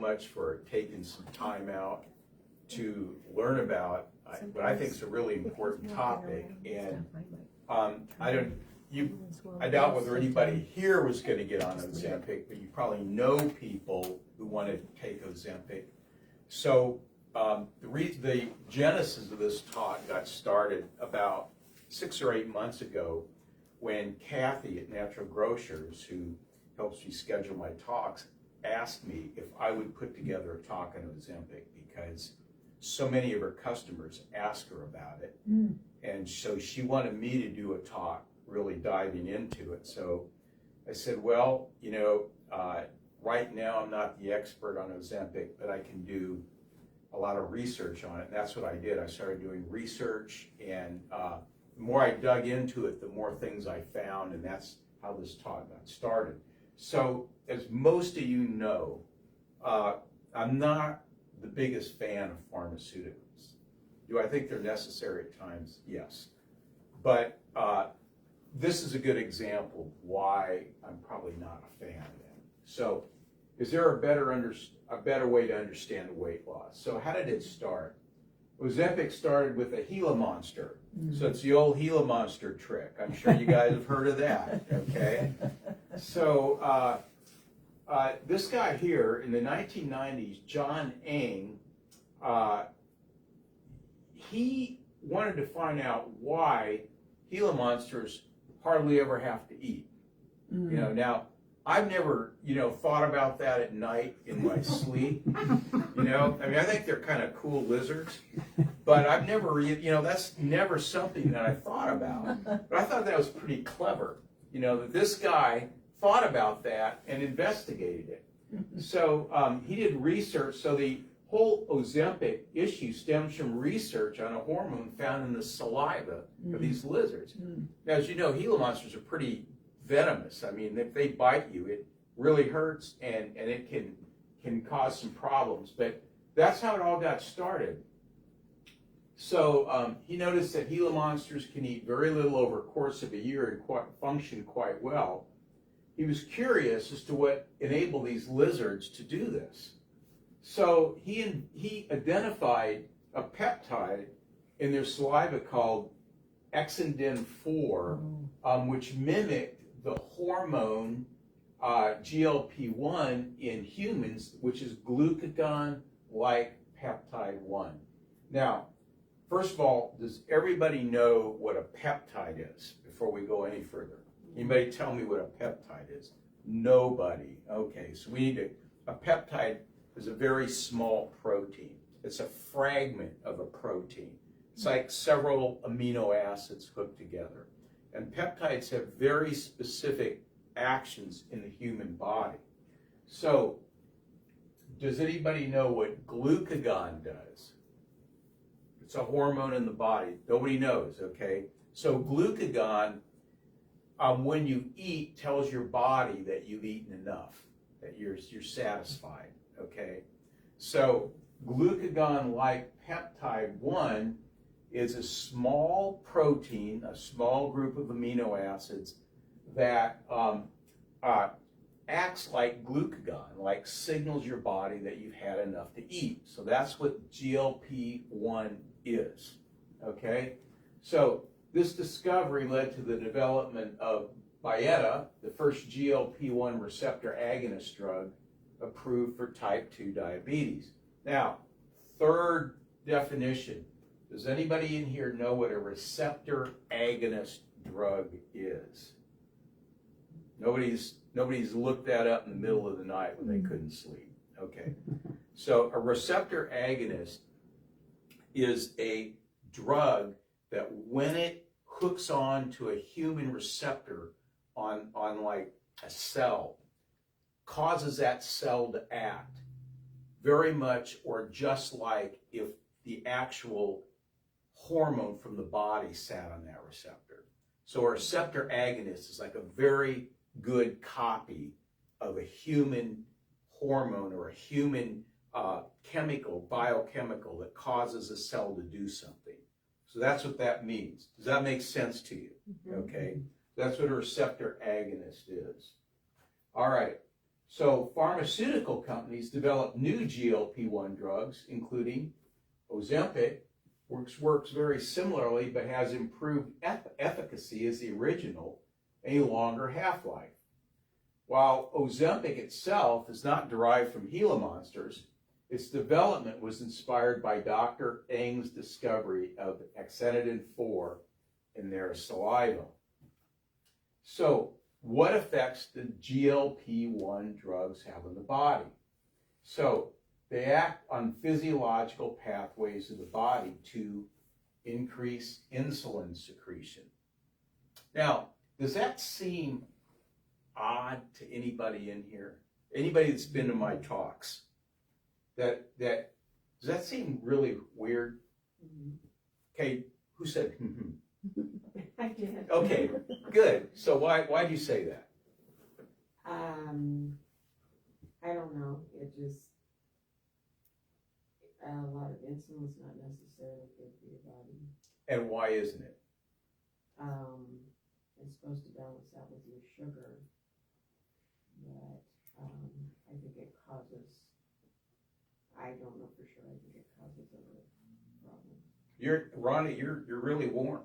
much for taking some time out to learn about what I think is a really important topic. And I doubt whether anybody here was going to get on Ozempic, but you probably know people who want to take Ozempic. So the genesis of this talk got started about 6 or 8 months ago when Kathy at Natural Grocers, who helps me schedule my talks, asked me if I would put together a talk on Ozempic because so many of her customers ask her about it. And so she wanted me to do a talk really diving into it. So I said, well, you know, right now I'm not the expert on Ozempic, but I can do a lot of research on it. And that's what I did. I started doing research, and the more I dug into it, the more things I found, and that's how this talk got started. So as most of you know, I'm not the biggest fan of pharmaceuticals. Do I think they're necessary at times? Yes. But this is a good example of why I'm probably not a fan of them. So is there a better way to understand weight loss? So how did it start? Ozempic started with a Gila monster. So it's the old Gila monster trick. I'm sure you guys have heard of that, okay? So this guy here in the 1990s, John Eng, he wanted to find out why Gila monsters hardly ever have to eat. You know, now I've never, thought about that at night in my sleep. I mean, I think they're kind of cool lizards, but I've never, that's never something that I thought about. But I thought that was pretty clever, that this guy thought about that and investigated it. So he did research. So the whole Ozempic issue stems from research on a hormone found in the saliva of these lizards. Now, as you know, Gila monsters are pretty venomous. I mean, if they bite you, it really hurts, and it can cause some problems. But that's how it all got started. So he noticed that Gila monsters can eat very little over a course of a year and function quite well. He was curious as to what enabled these lizards to do this. So he identified a peptide in their saliva called exindin-4, which mimicked the hormone GLP-1 in humans, which is glucagon-like peptide 1. Now, first of all, does everybody know what a peptide is before we go any further? Anybody tell me what a peptide is? Nobody. Okay, so a peptide is a very small protein. It's a fragment of a protein. It's like several amino acids hooked together. And peptides have very specific actions in the human body. So, does anybody know what glucagon does? It's a hormone in the body. Nobody knows, okay? So glucagon, when you eat, tells your body that you've eaten enough, that you're satisfied, okay? So glucagon-like peptide 1 is a small protein, a small group of amino acids that acts like glucagon, like signals your body that you've had enough to eat. So that's what GLP-1 is, okay? So this discovery led to the development of Byetta, the first GLP-1 receptor agonist drug approved for type 2 diabetes. Now, third definition. Does anybody in here know what a receptor agonist drug is? Nobody's looked that up in the middle of the night when they couldn't sleep. Okay. So a receptor agonist is a drug that when it hooks on to a human receptor on like a cell, causes that cell to act very much or just like if the actual hormone from the body sat on that receptor. So a receptor agonist is like a very good copy of a human hormone or a human biochemical that causes a cell to do something. So that's what that means. Does that make sense to you? Okay. That's what a receptor agonist is. All right. So pharmaceutical companies develop new GLP-1 drugs, including Ozempic, works very similarly but has improved efficacy as the original and a longer half-life. While Ozempic itself is not derived from Gila monsters, its development was inspired by Dr. Eng's discovery of acetidin-4 in their saliva. So, what effects do GLP-1 drugs have on the body? So, they act on physiological pathways of the body to increase insulin secretion. Now, does that seem odd to anybody in here? Anybody that's been to my talks? Does that seem really weird? Okay, who said I did. Okay, good. So why do you say that? I don't know. It just, a lot of insulin is not necessarily good for your body. And why isn't it? It's supposed to balance out with your sugar, but I think it causes, I don't know for sure, I think it causes other problems. Ronnie, you're really warm.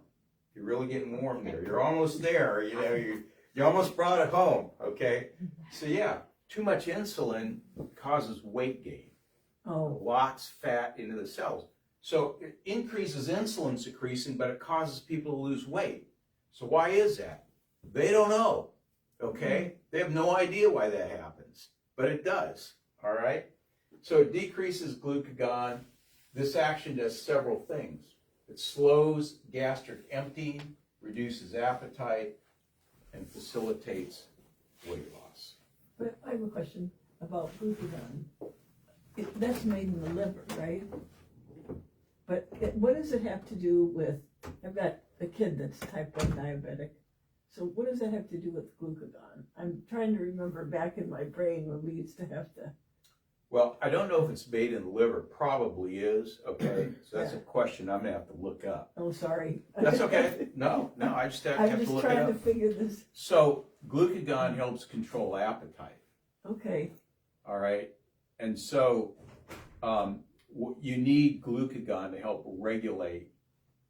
You're really getting warm there. You're almost there. You know, you almost brought it home. Okay. So yeah, too much insulin causes weight gain. Lots fat into the cells. So it increases insulin secretion, but it causes people to lose weight. So why is that? They don't know. Okay. They have no idea why that happens, but it does. All right. So it decreases glucagon. This action does several things. It slows gastric emptying, reduces appetite, and facilitates weight loss. But I have a question about glucagon. That's made in the liver, right? But what does it have to do with, I've got a kid that's type 1 diabetic, so what does that have to do with glucagon? I'm trying to remember back in my brain when we used to have to. Well, I don't know if it's made in the liver. Probably is. Okay, so that's a question I'm gonna have to look up. Oh, sorry. That's okay. No, I just have to look it up. I'm just trying to figure this. So glucagon helps control appetite. Okay. All right, and so you need glucagon to help regulate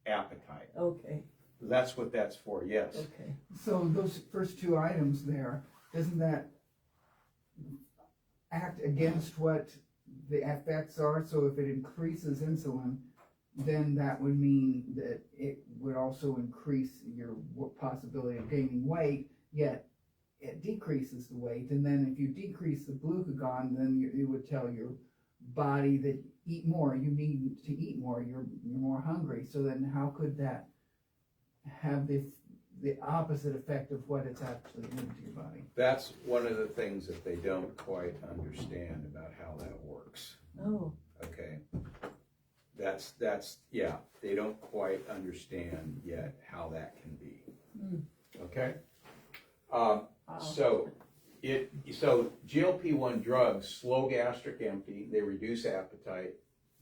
appetite. Okay. That's what that's for. Yes. Okay. So those first two items there, doesn't that act against what the effects are? So if it increases insulin, then that would mean that it would also increase your possibility of gaining weight, yet it decreases the weight. And then if you decrease the glucagon, then it would tell your body that eat more, you need to eat more, you're more hungry. So then how could that have the opposite effect of what it's actually doing to your body? That's one of the things that they don't quite understand about how that works. Oh. Okay. That's yeah, they don't quite understand yet how that can be. Okay. So GLP-1 drugs slow gastric emptying, they reduce appetite,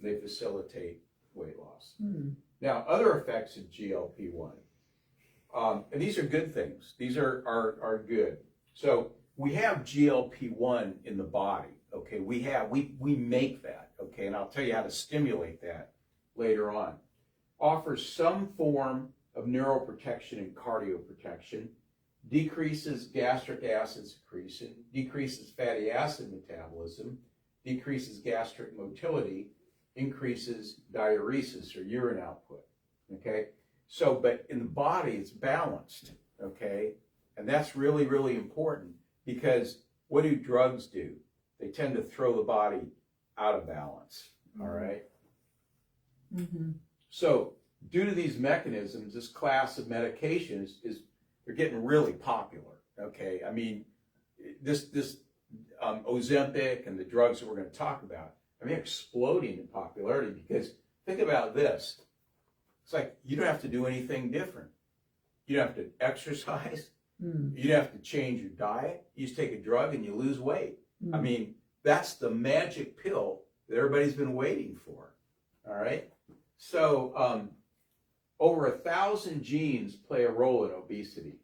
they facilitate weight loss. Now, other effects of GLP-1, and these are good things. These are good. So we have GLP-1 in the body. Okay, we make that. Okay, and I'll tell you how to stimulate that later on. Offers some form of neuroprotection and cardioprotection, decreases gastric acid secretion, decreases fatty acid metabolism, decreases gastric motility, increases diuresis or urine output. Okay, so but in the body it's balanced. Okay, and that's really, really important, because what do drugs do? They tend to throw the body out of balance. All right. So due to these mechanisms, this class of medications they're getting really popular. Okay, I mean, this Ozempic and the drugs that we're going to talk about, I mean, they're exploding in popularity, because think about this. It's like you don't have to do anything different. You don't have to exercise. You don't have to change your diet. You just take a drug and you lose weight. I mean, that's the magic pill that everybody's been waiting for. All right. So over 1,000 genes play a role in obesity.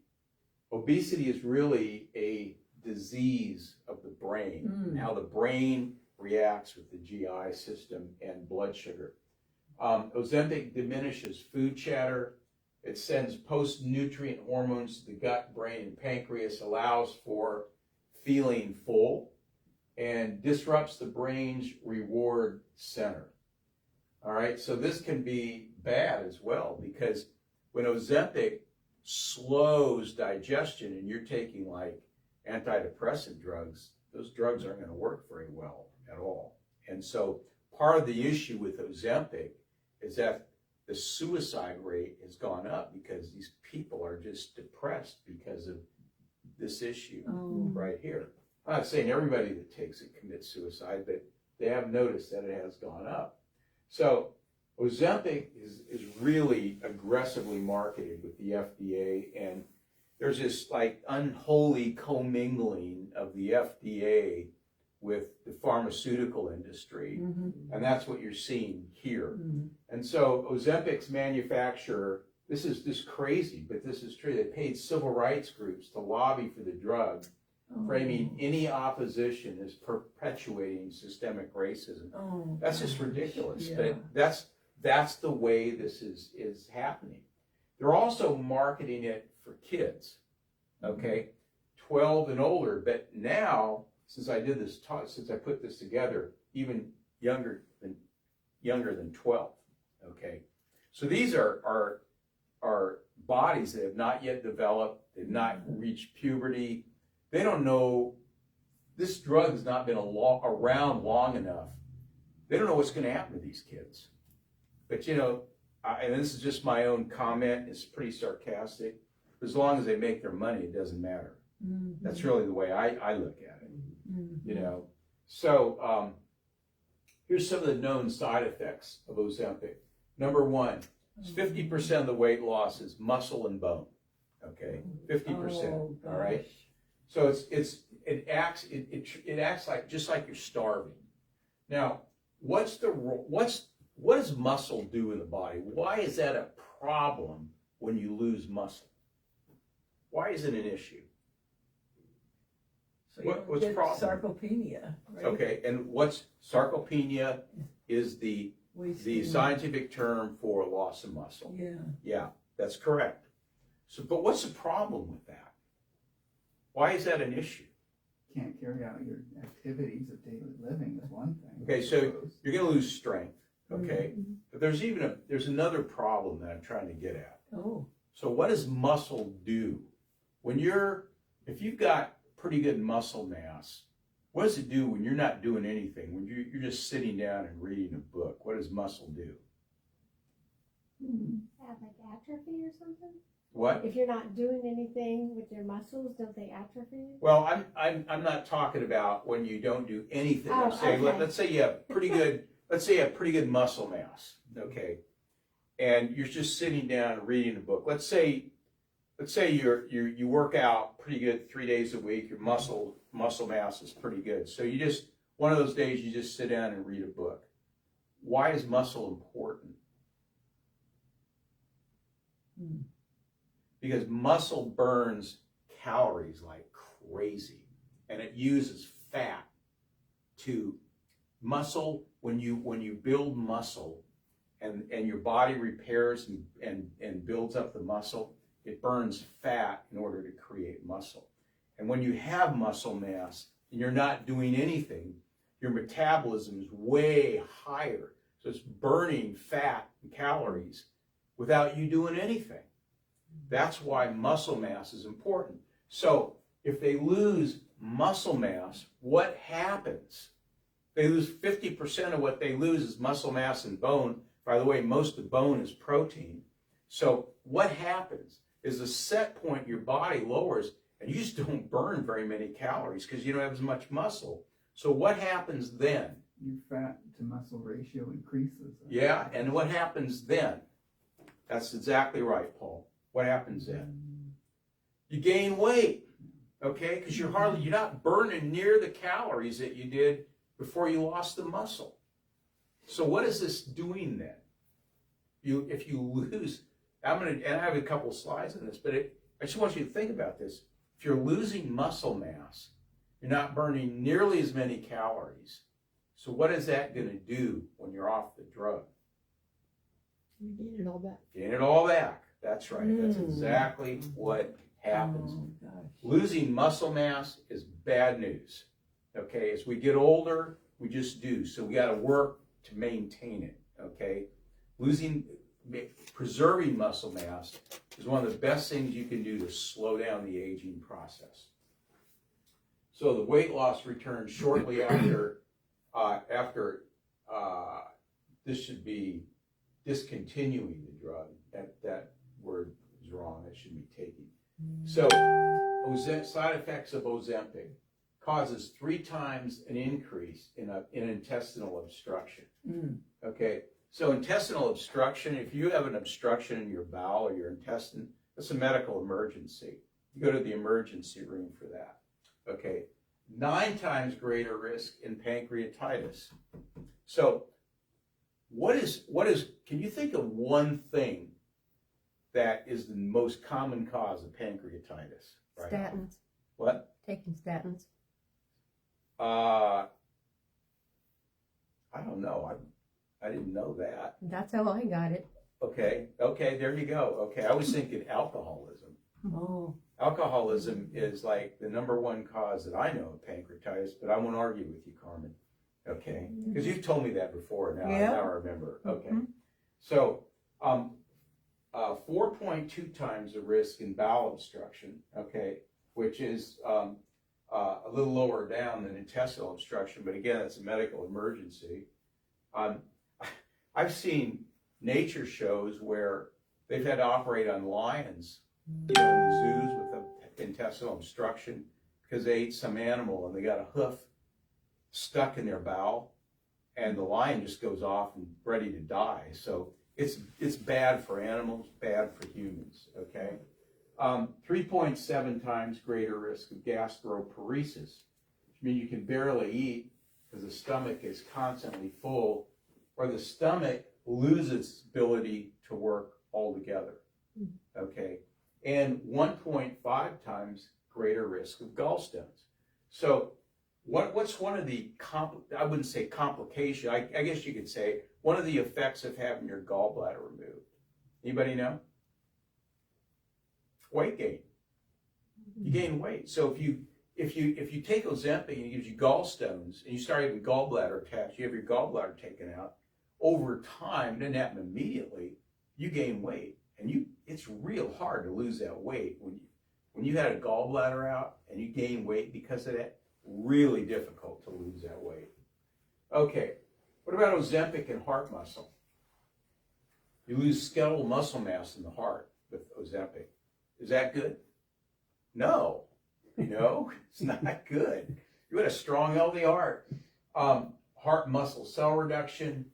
Obesity is really a disease of the brain, and how the brain reacts with the GI system and blood sugar. Ozempic diminishes food chatter. It sends post-nutrient hormones to the gut, brain, and pancreas, allows for feeling full, and disrupts the brain's reward center. All right, so this can be bad as well, because when Ozempic slows digestion and you're taking like antidepressant drugs, those drugs aren't going to work very well at all. And so part of the issue with Ozempic is that the suicide rate has gone up because these people are just depressed because of this issue right here. I'm not saying everybody that takes it commits suicide, but they have noticed that it has gone up. So Ozempic is really aggressively marketed with the FDA, and there's this like unholy commingling of the FDA with the pharmaceutical industry, and that's what you're seeing here. And so Ozempic's manufacturer, this is just crazy, but this is true. They paid civil rights groups to lobby for the drug, framing any opposition as perpetuating systemic racism. That's just ridiculous. Yeah. But that's the way this is happening. They're also marketing it for kids, okay, 12 and older. But now, since I did this talk, since I put this together, even younger than 12. Okay, so these are bodies that have not yet developed. They've not reached puberty. They don't know. This drug has not been around long enough. They don't know what's going to happen to these kids. But you know, and this is just my own comment. It's pretty sarcastic. As long as they make their money, it doesn't matter. That's really the way I look at it. You know, so here's some of the known side effects of Ozempic. Number one, 50% of the weight loss is muscle and bone. Okay, 50%. All right. So it acts like just like you're starving. Now, what does muscle do in the body? Why is that a problem when you lose muscle? Why is it an issue? So What's the problem? Sarcopenia, right? Okay, and what's sarcopenia is the scientific term for loss of muscle. Yeah, that's correct. So, but what's the problem with that? Why is that an issue? Can't carry out your activities of daily living is one thing. Okay, so you're going to lose strength. Okay, but there's another problem that I'm trying to get at. So what does muscle do if you've got pretty good muscle mass? What does it do when you're not doing anything? When you're just sitting down and reading a book, what does muscle do? Have like atrophy or something? What? If you're not doing anything with your muscles, don't they atrophy? Well, I'm not talking about when you don't do anything. Oh, I'm saying okay. let's say you have pretty good muscle mass, okay, and you're just sitting down and reading a book. Let's say you work out pretty good 3 days a week. Your muscle mass is pretty good. So you just one of those days you just sit down and read a book. Why is muscle important? Because muscle burns calories like crazy, and it uses fat to muscle. When you build muscle and your body repairs and builds up the muscle, it burns fat in order to create muscle. And when you have muscle mass and you're not doing anything, your metabolism is way higher. So it's burning fat and calories without you doing anything. That's why muscle mass is important. So if they lose muscle mass, what happens? They lose 50% of what they lose is muscle mass and bone. By the way, most of bone is protein. So what happens is the set point your body lowers, and you just don't burn very many calories because you don't have as much muscle. So what happens then? Your fat to muscle ratio increases. Yeah, and what happens then? That's exactly right, Paul. What happens then? You gain weight, okay? Because you're not burning near the calories that you did before you lost the muscle. So what is this doing then? If you lose, and I have a couple slides on this, but I just want you to think about this. If you're losing muscle mass You're not burning nearly as many calories. So what is that going to do when you're off the drug? You gain it all back. Gain it all back. That's right. That's exactly what happens. Oh, gosh. Losing muscle mass is bad news. Okay, as we get older, we just do. So we got to work to maintain it. Okay, preserving muscle mass is one of the best things you can do to slow down the aging process. So the weight loss returns shortly after. This should be discontinuing the drug. That word is wrong. It should be taking. So, side effects of Ozempic causes 3 times an increase in intestinal obstruction. Okay, so intestinal obstruction, if you have an obstruction in your bowel or your intestine, that's a medical emergency. You go to the emergency room for that. Okay, 9 times greater risk in pancreatitis. So, can you think of one thing that is the most common cause of pancreatitis? Right now? Statins. What? Taking statins. I don't know. I didn't know that. That's how I got it. Okay, there you go. Okay, I was thinking alcoholism. Oh, Alcoholism is like the #1 cause that I know of pancreatitis, but I won't argue with you, Carmen. Okay, because you've told me that before. Now I remember. Okay, so 4.2 times the risk in bowel obstruction. Okay, which is a little lower down than intestinal obstruction, but again, it's a medical emergency. I've seen nature shows where they've had to operate on lions, in the zoos with intestinal obstruction because they ate some animal and they got a hoof stuck in their bowel, and the lion just goes off and ready to die. So it's bad for animals, bad for humans. Okay, 3.7 times greater risk of gastroparesis, which means you can barely eat because the stomach is constantly full, or the stomach loses its ability to work altogether. Okay, and 1.5 times greater risk of gallstones. So what's one of the, I wouldn't say complication, I guess you could say, one of the effects of having your gallbladder removed? Anybody know? Weight gain. You gain weight. So if you take Ozempic and it gives you gallstones and you start having gallbladder attached, you have your gallbladder taken out, over time, it doesn't happen immediately, you gain weight. And it's real hard to lose that weight. When you had a gallbladder out and you gain weight because of that, really difficult to lose that weight. Okay, what about Ozempic and heart muscle? You lose skeletal muscle mass in the heart with Ozempic. Is that good? No, it's not good. You had a strong, healthy heart. Heart muscle cell reduction,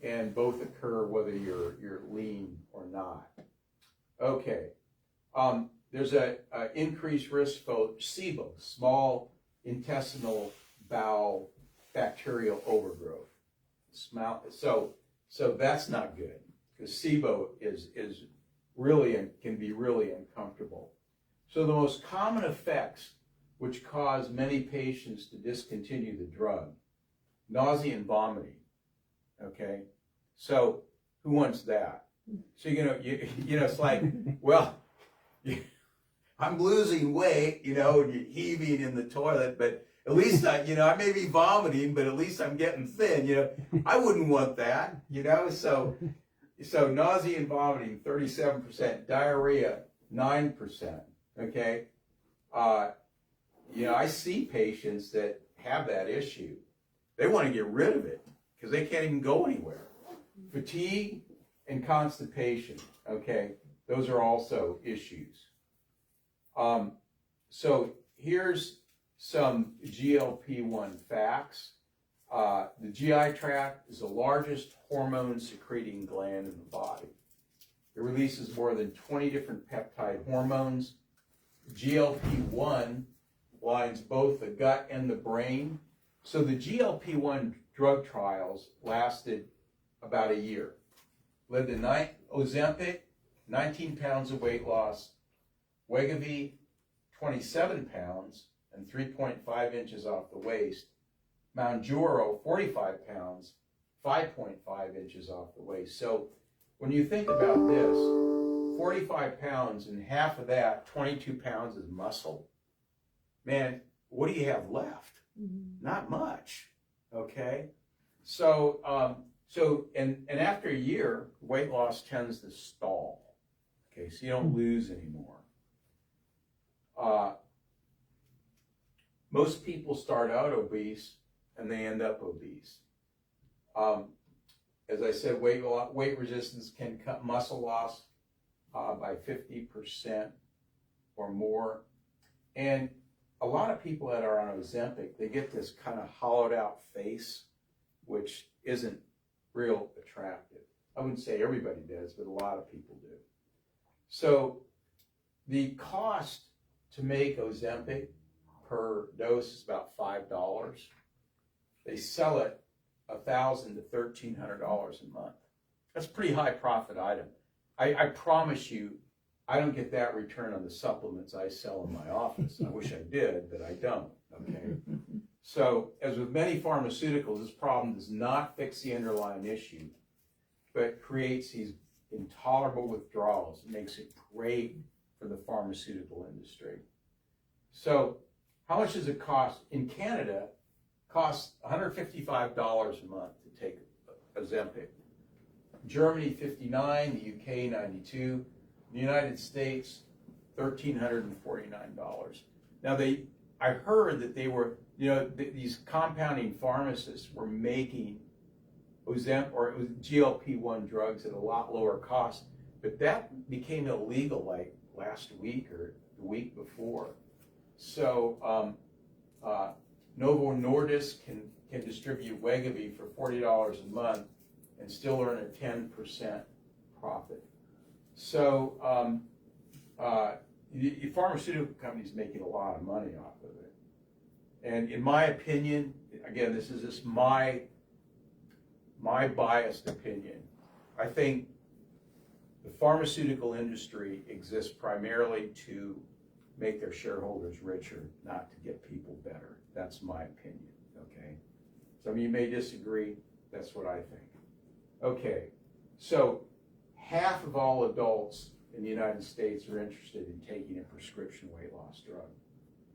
and both occur whether you're lean or not. Okay, there's a increased risk for SIBO, small intestinal bowel bacterial overgrowth. So that's not good, because SIBO is really and can be really uncomfortable. So the most common effects which cause many patients to discontinue the drug: nausea and vomiting. Okay, so who wants that? So it's like, well, I'm losing weight, and you're heaving in the toilet, but at least I may be vomiting, but at least I'm getting thin. I wouldn't want that. So nausea and vomiting 37%, diarrhea 9%. Okay, I see patients that have that issue. They want to get rid of it because they can't even go anywhere. Fatigue and constipation, okay, those are also issues. So here's some GLP-1 facts. The GI tract is the largest hormone secreting gland in the body. It releases more than 20 different peptide hormones. GLP-1 lines both the gut and the brain. So the GLP-1 drug trials lasted about a year. Led to Ozempic, 19 pounds of weight loss, Wegovy, 27 pounds, and 3.5 inches off the waist. Manjuro, 45 pounds, 5.5 inches off the waist. So when you think about this, 45 pounds and half of that, 22 pounds is muscle. Man, what do you have left? Not much, okay? So, and after a year, weight loss tends to stall, okay? So you don't lose anymore. Most people start out obese and they end up obese. As I said, weight resistance can cut muscle loss by 50% or more. And a lot of people that are on Ozempic, they get this kind of hollowed out face, which isn't real attractive. I wouldn't say everybody does, but a lot of people do. So the cost to make Ozempic per dose is about $5. They sell it $1,000 to $1,300 a month. That's a pretty high profit item. I promise you, I don't get that return on the supplements I sell in my office. I wish I did, but I don't, okay? So, as with many pharmaceuticals, this problem does not fix the underlying issue, but creates these intolerable withdrawals. It makes it great for the pharmaceutical industry. So, how much does it cost? In Canada, it costs $155 a month to take Ozempic. Germany, $59, the UK, $92. The United States, $1,349. Now, I heard that they were, these compounding pharmacists were making Ozempic or GLP-1 drugs at a lot lower cost, but that became illegal like last week or the week before. So Novo Nordisk can distribute Wegovy for $40 a month and still earn a 10% profit. So the pharmaceutical companies making a lot of money off of it. And in my opinion, again, this is just my biased opinion. I think the pharmaceutical industry exists primarily to make their shareholders richer, not to get people better. That's my opinion, okay? Some of you may disagree. That's what I think. Okay, so half of all adults in the United States are interested in taking a prescription weight loss drug.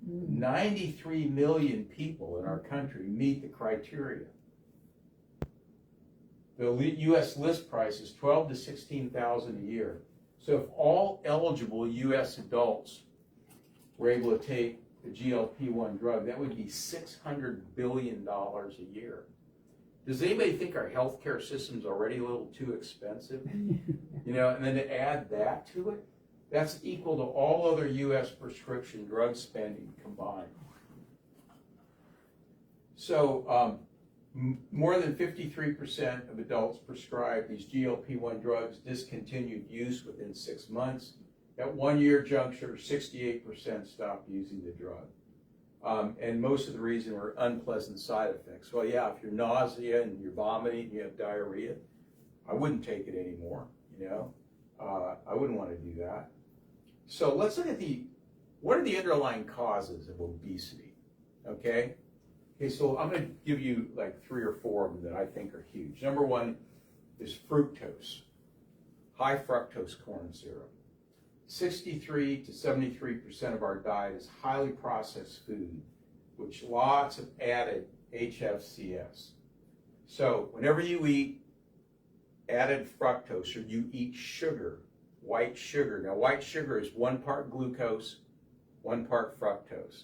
93 million people in our country meet the criteria. The U.S. list price is $12,000 to $16,000 a year. So if all eligible U.S. adults were able to take the GLP-1 drug, that would be $600 billion a year. Does anybody think our healthcare system's already a little too expensive? And then to add that to it, that's equal to all other U.S. prescription drug spending combined. So more than 53% of adults prescribed these GLP-1 drugs discontinued use within 6 months. At 1 year juncture, 68% stopped using the drug. And most of the reason were unpleasant side effects. Well, yeah, if you're nausea and you're vomiting and you have diarrhea, I wouldn't take it anymore, I wouldn't want to do that. So let's look at what are the underlying causes of obesity, okay? Okay, so I'm going to give you like 3 or 4 of them that I think are huge. Number one is fructose, high fructose corn syrup. 63 to 73% of our diet is highly processed food, which lots of added HFCS. So whenever you eat added fructose or you eat sugar, white sugar. Now white sugar is 1 part glucose, 1 part fructose.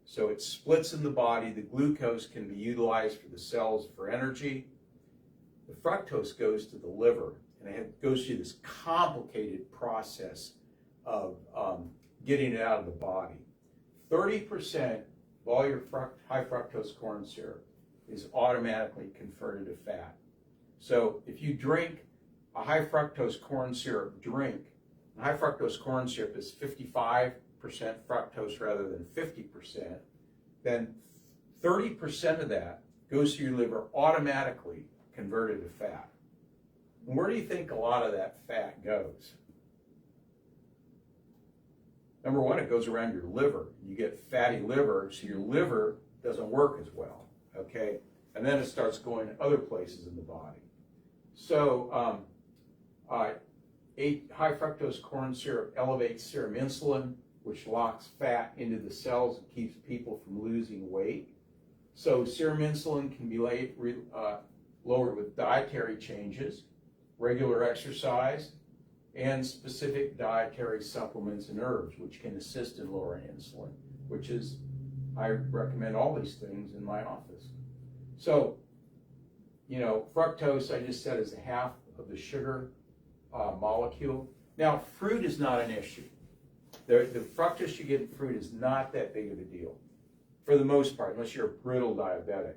So it splits in the body. The glucose can be utilized for the cells for energy. The fructose goes to the liver, and it goes through this complicated process of getting it out of the body. 30% of all your high fructose corn syrup is automatically converted to fat. So if you drink a high fructose corn syrup drink, and high fructose corn syrup is 55% fructose rather than 50%, then 30% of that goes to your liver automatically converted to fat. And where do you think a lot of that fat goes? Number one, it goes around your liver. You get fatty liver, so your liver doesn't work as well, okay? And then it starts going to other places in the body. So, high fructose corn syrup elevates serum insulin, which locks fat into the cells and keeps people from losing weight. So serum insulin can be lowered with dietary changes, regular exercise, and specific dietary supplements and herbs, which can assist in lowering insulin, which is, I recommend all these things in my office. So, you know, fructose, I just said, is a half of the sugar molecule. Now, fruit is not an issue. The fructose you get in fruit is not that big of a deal, for the most part, unless you're a brittle diabetic.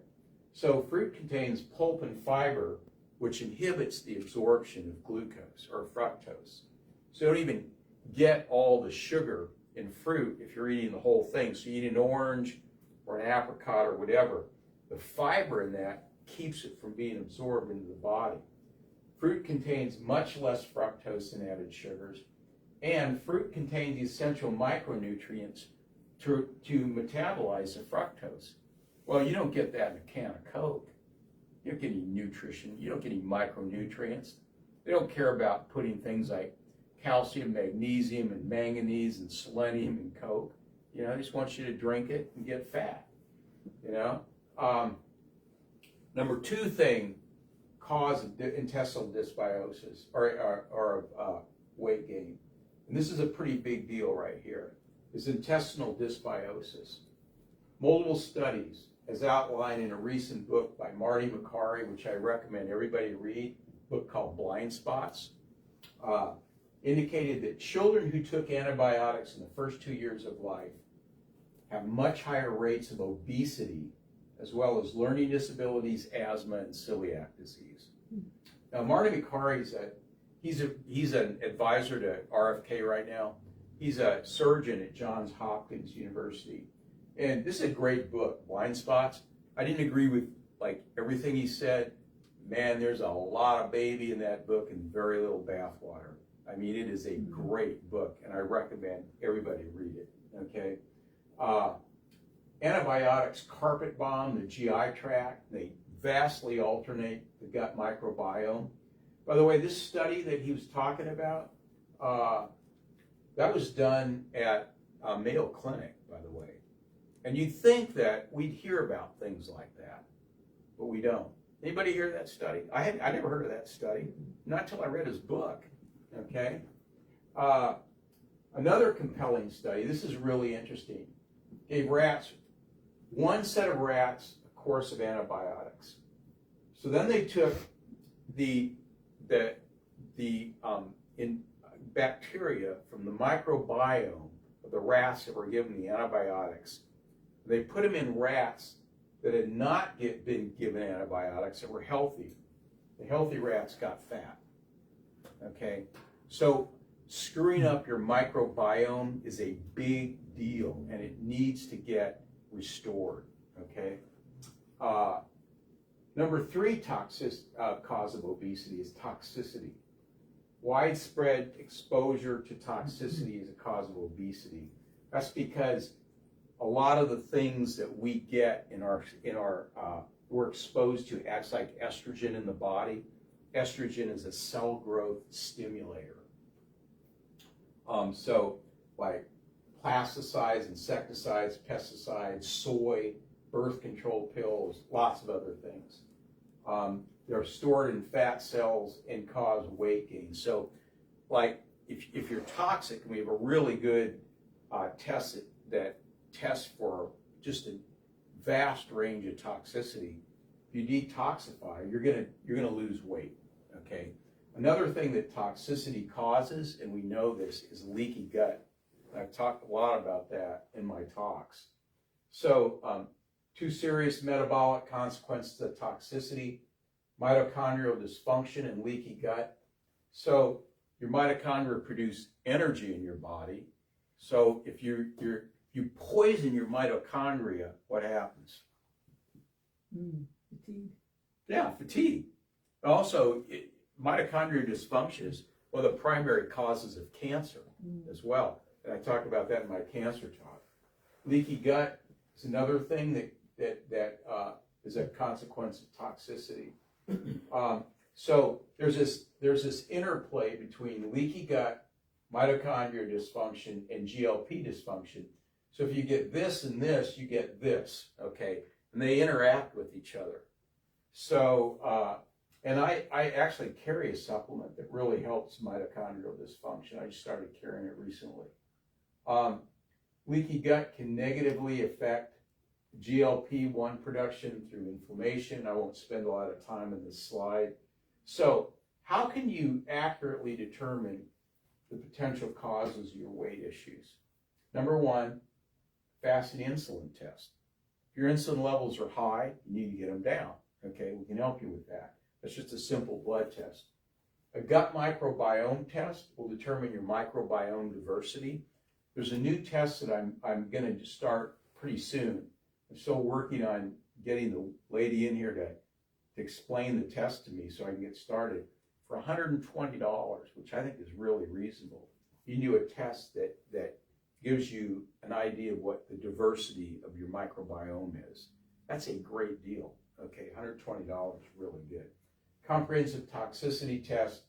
So fruit contains pulp and fiber, which inhibits the absorption of glucose or fructose. So you don't even get all the sugar in fruit if you're eating the whole thing. So you eat an orange or an apricot or whatever. The fiber in that keeps it from being absorbed into the body. Fruit contains much less fructose than added sugars, and fruit contains the essential micronutrients to metabolize the fructose. Well, you don't get that in a can of Coke. You don't get any nutrition. You don't get any micronutrients. They don't care about putting things like calcium, magnesium, and manganese, and selenium in Coke. You know, they just want you to drink it and get fat. You know? Number two thing cause of intestinal dysbiosis or weight gain, and this is a pretty big deal right here, is intestinal dysbiosis. Multiple studies, as outlined in a recent book by Marty McCary, which I recommend everybody read, a book called Blind Spots, indicated that children who took antibiotics in the first 2 years of life have much higher rates of obesity, as well as learning disabilities, asthma, and celiac disease. Now, Marty McCary he's an advisor to RFK right now. He's a surgeon at Johns Hopkins University. And this is a great book, Blind Spots. I didn't agree with like everything he said. Man, there's a lot of baby in that book and very little bathwater. I mean, it is a great book, and I recommend everybody read it, okay? Antibiotics carpet bomb the GI tract. They vastly alternate the gut microbiome. By the way, this study that he was talking about, that was done at Mayo Clinic, by the way. And you'd think that we'd hear about things like that, but we don't. Anybody hear that study? I never heard of that study, not until I read his book, okay? Another compelling study, this is really interesting, gave one set of rats a course of antibiotics. So then they took the bacteria from the microbiome of the rats that were given the antibiotics. They put them in rats that had not been given antibiotics that were healthy. The healthy rats got fat. Okay, so screwing up your microbiome is a big deal, and it needs to get restored. Okay. Number three cause of obesity is toxicity. Widespread exposure to toxicity is a cause of obesity. That's because a lot of the things that we get we're exposed to acts like estrogen in the body. Estrogen is a cell growth stimulator. So like plasticides, insecticides, pesticides, soy, birth control pills, lots of other things. They're stored in fat cells and cause weight gain. So like if you're toxic, and we have a really good test that tests for just a vast range of toxicity. If you detoxify, you're gonna lose weight. Okay. Another thing that toxicity causes, and we know this, is leaky gut. I've talked a lot about that in my talks. So, two serious metabolic consequences of toxicity: mitochondrial dysfunction and leaky gut. So your mitochondria produce energy in your body. So if you poison your mitochondria, what happens? Fatigue. Yeah, fatigue. Also, mitochondrial dysfunction is one of the primary causes of cancer as well. and I talk about that in my cancer talk. Leaky gut is another thing that is a consequence of toxicity. So there's this interplay between leaky gut, mitochondrial dysfunction, and GLP dysfunction. So if you get this and this, you get this, okay? And they interact with each other. So, and I actually carry a supplement that really helps mitochondrial dysfunction. I just started carrying it recently. Leaky gut can negatively affect GLP-1 production through inflammation. I won't spend a lot of time in this slide. So how can you accurately determine the potential causes of your weight issues? Number one, fasting insulin test. If your insulin levels are high, you need to get them down. Okay, we can help you with that. That's just a simple blood test. A gut microbiome test will determine your microbiome diversity. There's a new test that I'm going to start pretty soon. I'm still working on getting the lady in here to explain the test to me so I can get started. For $120, which I think is really reasonable, you can do a test that gives you an idea of what the diversity of your microbiome is. That's a great deal. Okay, $120 is really good. Comprehensive toxicity test.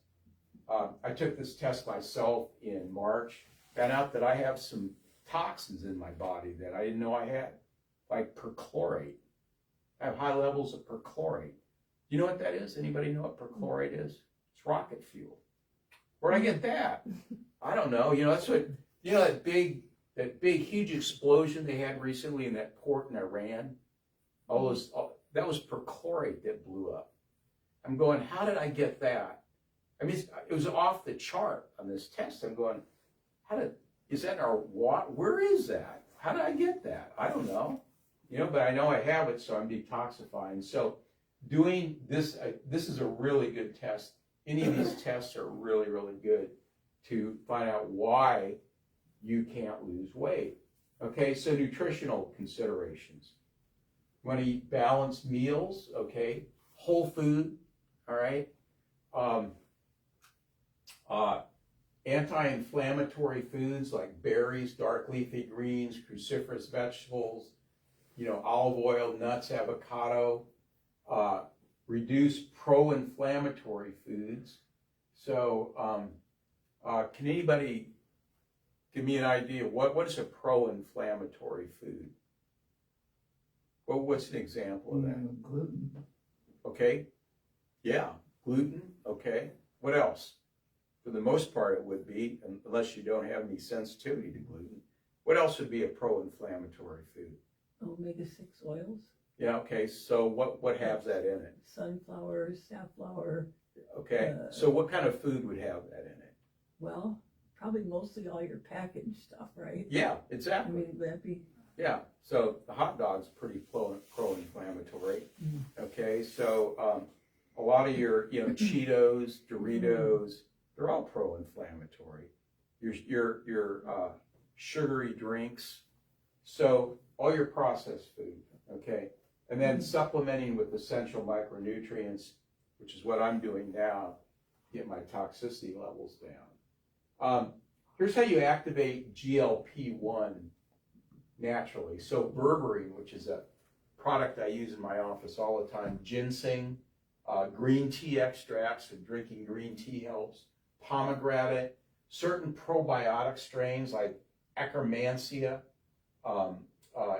I took this test myself in March. Found out that I have some toxins in my body that I didn't know I had, like perchlorate. I have high levels of perchlorate. Do you know what that is? Anybody know what perchlorate is? It's rocket fuel. Where'd I get that? I don't know. You know, that's what, you know, that big, huge explosion they had recently in that port in Iran? That was perchlorate that blew up. I'm going, how did I get that? I mean, it was off the chart on this test. I'm going, is that in our water? Where is that? How did I get that? I don't know. You know, but I know I have it, so I'm detoxifying. So doing this, this is a really good test. Any of these tests are really, really good to find out why you can't lose weight. Okay, so nutritional considerations. You want to eat balanced meals, okay? Whole food, all right? Anti-inflammatory foods like berries, dark leafy greens, cruciferous vegetables, you know, olive oil, nuts, avocado. Reduce pro-inflammatory foods. So can anybody give me an idea what is a pro-inflammatory food? Well, what's an example of that? Gluten. Okay. Yeah, gluten. Okay. What else? For the most part, it would be, unless you don't have any sensitivity to gluten. What else would be a pro-inflammatory food? Omega-6 oils, Yeah. Okay. So what has that in it? sunflower, safflower. Okay. So what kind of food would have that in it? Well, probably mostly all your packaged stuff, right? Yeah. I Exactly. mean, would that be? Yeah, so the hot dog's pretty pro-inflammatory. Okay, so a lot of your, you know, Cheetos, Doritos, they're all pro-inflammatory. Your sugary drinks, so all your processed food. Okay, and then supplementing with essential micronutrients, which is what I'm doing now, to get my toxicity levels down. Here's how you activate GLP-1 naturally. So berberine, which is a product I use in my office all the time, ginseng, green tea extracts, so drinking green tea helps, pomegranate, certain probiotic strains like Akkermansia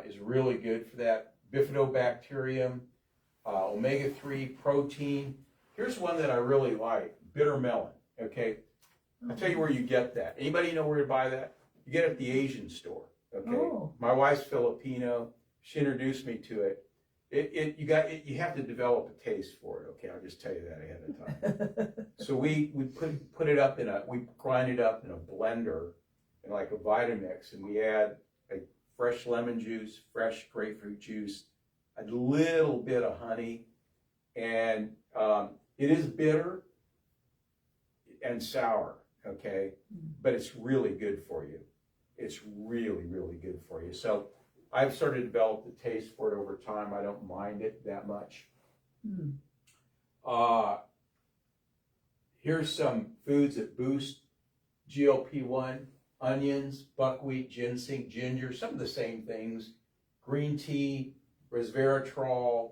is really good for that, bifidobacterium, omega-3 protein. Here's one that I really like, bitter melon, okay? I'll tell you where you get that. Anybody know where to buy that? You get it at the Asian store. Okay, My wife's Filipino. She introduced me to it. You have to develop a taste for it. Okay, I'll just tell you that ahead of time. So we put it up we grind it up in a blender in like a Vitamix, and we add like fresh lemon juice, fresh grapefruit juice, a little bit of honey, and it is bitter and sour. Okay, but it's really good for you. It's really, really good for you. So I've started to develop the taste for it over time. I don't mind it that much. Here's some foods that boost GLP-1. onions, buckwheat, ginseng, ginger, some of the same things, green tea, resveratrol,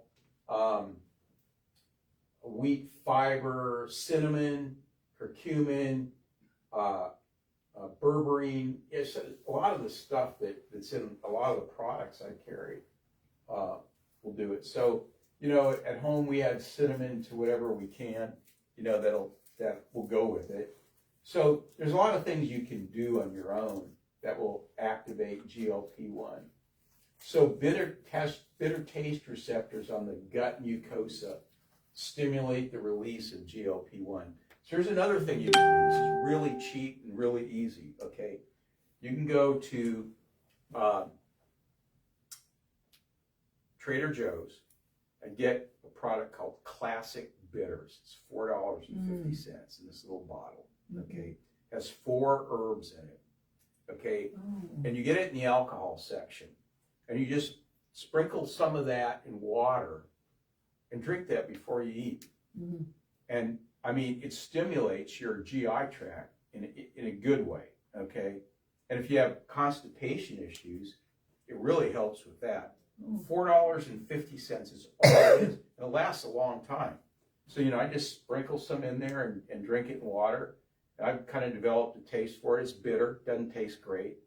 wheat fiber, cinnamon, curcumin, berberine. It's a lot of the stuff that's in a lot of the products I carry will do it. So, at home we add cinnamon to whatever we can, that will go with it. So there's a lot of things you can do on your own that will activate GLP-1. So bitter taste receptors on the gut mucosa stimulate the release of GLP-1. So here's another thing you can do. This is really cheap and really easy, okay? You can go to Trader Joe's and get a product called Classic Bitters. It's $4.50 in this little bottle, okay? It has 4 herbs in it, okay? And you get it in the alcohol section. And you just sprinkle some of that in water and drink that before you eat. And I mean, it stimulates your GI tract in a good way, okay? And if you have constipation issues, it really helps with that. $4.50 is all it is, and it lasts a long time. So, I just sprinkle some in there and drink it in water. I've kind of developed a taste for it. It's bitter, doesn't taste great,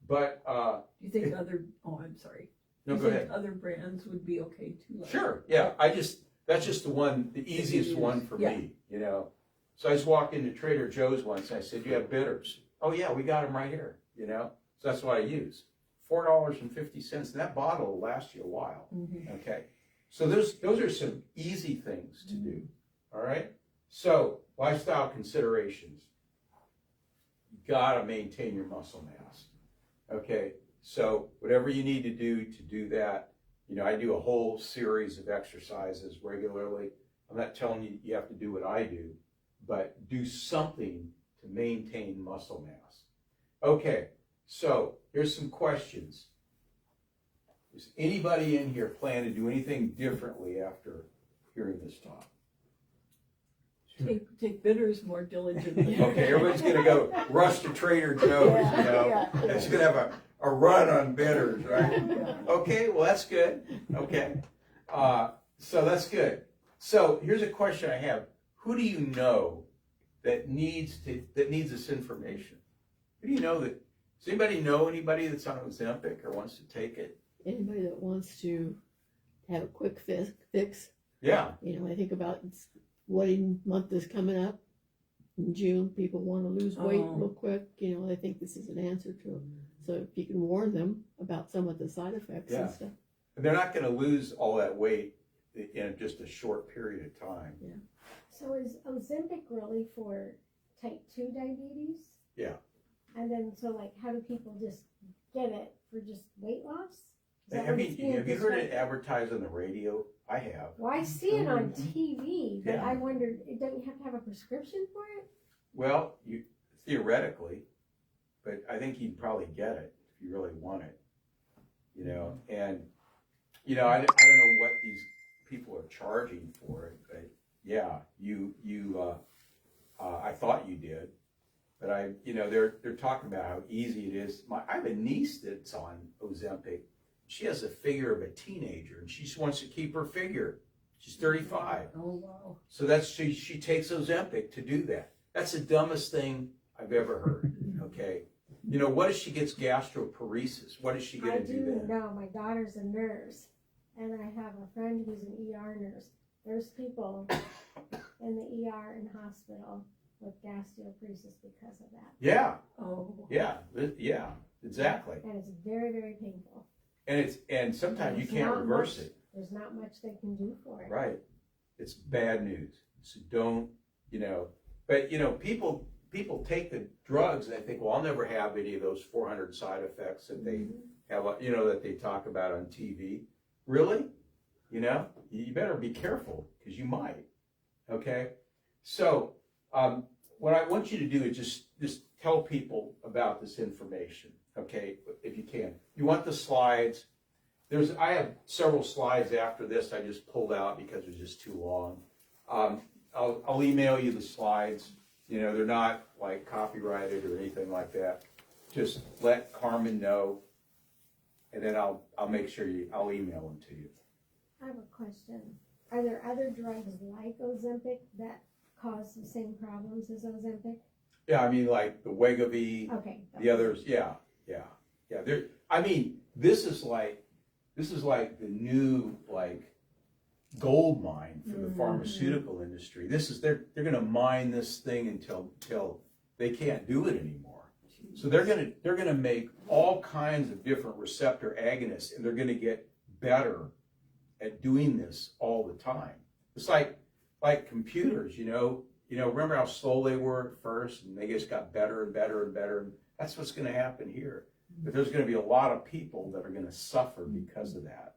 But Do you think I'm sorry. No, Do go you think ahead. other brands would be okay too? Sure, yeah. That's just the easiest one for me, So I just walked into Trader Joe's once and I said, "You have bitters?" "Oh yeah, we got them right here," So that's what I use. $4.50, and that bottle will last you a while. Okay. So those are some easy things to do. All right. So lifestyle considerations. You gotta maintain your muscle mass. Okay. So whatever you need to do that, I do a whole series of exercises regularly. I'm not telling you you have to do what I do, but do something to maintain muscle mass. Okay, so here's some questions. Does anybody in here plan to do anything differently after hearing this talk? Take bitters more diligently. Okay, everybody's gonna go rush to Trader Joe's, It's gonna have a run on bitters, right? Okay, well that's good. Okay, so that's good. So here's a question I have: who do you know that needs this information? Who do you know that? Does anybody know anybody that's on Ozempic or wants to take it? Anybody that wants to have a quick fix. Yeah. I think about wedding month is coming up in June. People want to lose weight real quick. I think this is an answer to them. So if you can warn them about some of the side effects and stuff. They're not going to lose all that weight in just a short period of time. Yeah. So is Ozempic really for type 2 diabetes? Yeah. And then, how do people just get it for just weight loss? Have you heard it advertised on the radio? I have. Well, I see it on TV, but Yeah. I wondered, don't you have to have a prescription for it? Well, theoretically, but I think you'd probably get it if you really want it. And I don't know what these people are charging for it, but yeah, I thought you did, but they're talking about how easy it is. I have a niece that's on Ozempic. She has a figure of a teenager, and she just wants to keep her figure. She's 35. Oh wow! So she takes Ozempic to do that. That's the dumbest thing I've ever heard. Okay, what if she gets gastroparesis? What is she going to do then? No, my daughter's a nurse, and I have a friend who's an ER nurse. There's people in the ER and hospital with gastroparesis because of that. Yeah. Oh. Yeah. Exactly. And it's very, very painful. And sometimes you can't reverse it. There's not much they can do for it. Right. It's bad news. So don't, but people take the drugs and they think, well, I'll never have any of those 400 side effects that they have, that they talk about on TV. Really? You better be careful because you might. Okay. So, what I want you to do is just tell people about this information. Okay, if you can. You want the slides. I have several slides after this I just pulled out because it was just too long. I'll email you the slides. You know, they're not like copyrighted or anything like that. Just let Carmen know, and then I'll make sure I'll email them to you. I have a question. Are there other drugs like Ozempic that cause the same problems as Ozempic? Yeah, I mean, like the Wegovy, Okay. the others, yeah. There, I mean, this is like the new like gold mine for the pharmaceutical industry. They're gonna mine this thing until they can't do it anymore. So they're gonna make all kinds of different receptor agonists, and they're gonna get better at doing this all the time. It's like computers, you know, remember how slow they were at first, and they just got better and better and better. And that's what's going to happen here. But there's going to be a lot of people that are going to suffer because of that.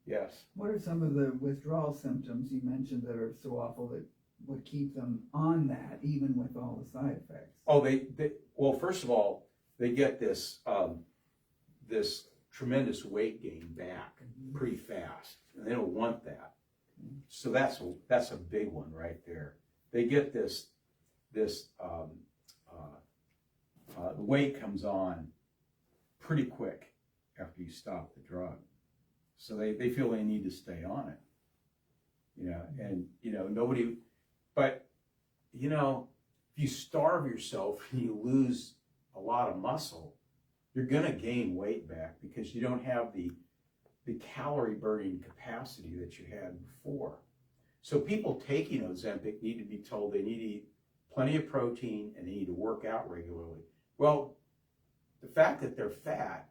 Yes. What are some of the withdrawal symptoms you mentioned that are so awful that would keep them on that, even with all the side effects? Oh, well, first of all, they get this this tremendous weight gain back pretty fast, and they don't want that. So that's a big one right there. They get this the weight comes on pretty quick after you stop the drug. So they feel they need to stay on it. You know, and nobody, but if you starve yourself and you lose a lot of muscle, you're gonna gain weight back because you don't have the calorie burning capacity that you had before. So people taking Ozempic need to be told they need to eat plenty of protein and they need to work out regularly. Well, the fact that they're fat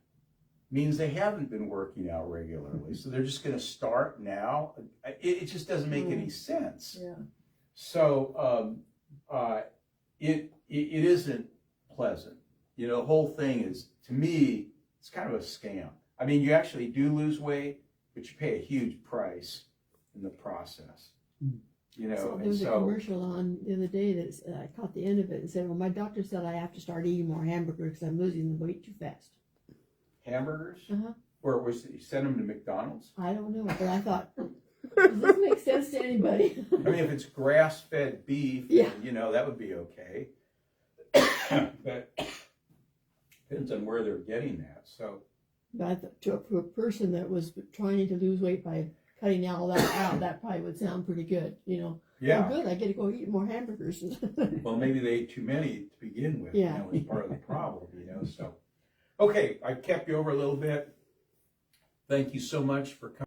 means they haven't been working out regularly. So they're just going to start now. It just doesn't make any sense. Yeah. So it isn't pleasant. The whole thing is, to me, it's kind of a scam. I mean, you actually do lose weight, but you pay a huge price in the process. So there was a commercial on the other day that I caught the end of it and said, well, my doctor said I have to start eating more hamburgers because I'm losing the weight too fast. Hamburgers? Uh-huh. Or you send them to McDonald's? I don't know, but I thought, does this make sense to anybody? I mean, if it's grass-fed beef, Yeah. That would be okay. But depends on where they're getting that. So, But I thought to a person that was trying to lose weight by cutting all that out, that probably would sound pretty good, yeah. Oh, good, I get to go eat more hamburgers. Well, maybe they ate too many to begin with. Yeah. As part of the problem. So, okay, I kept you over a little bit. Thank you so much for coming.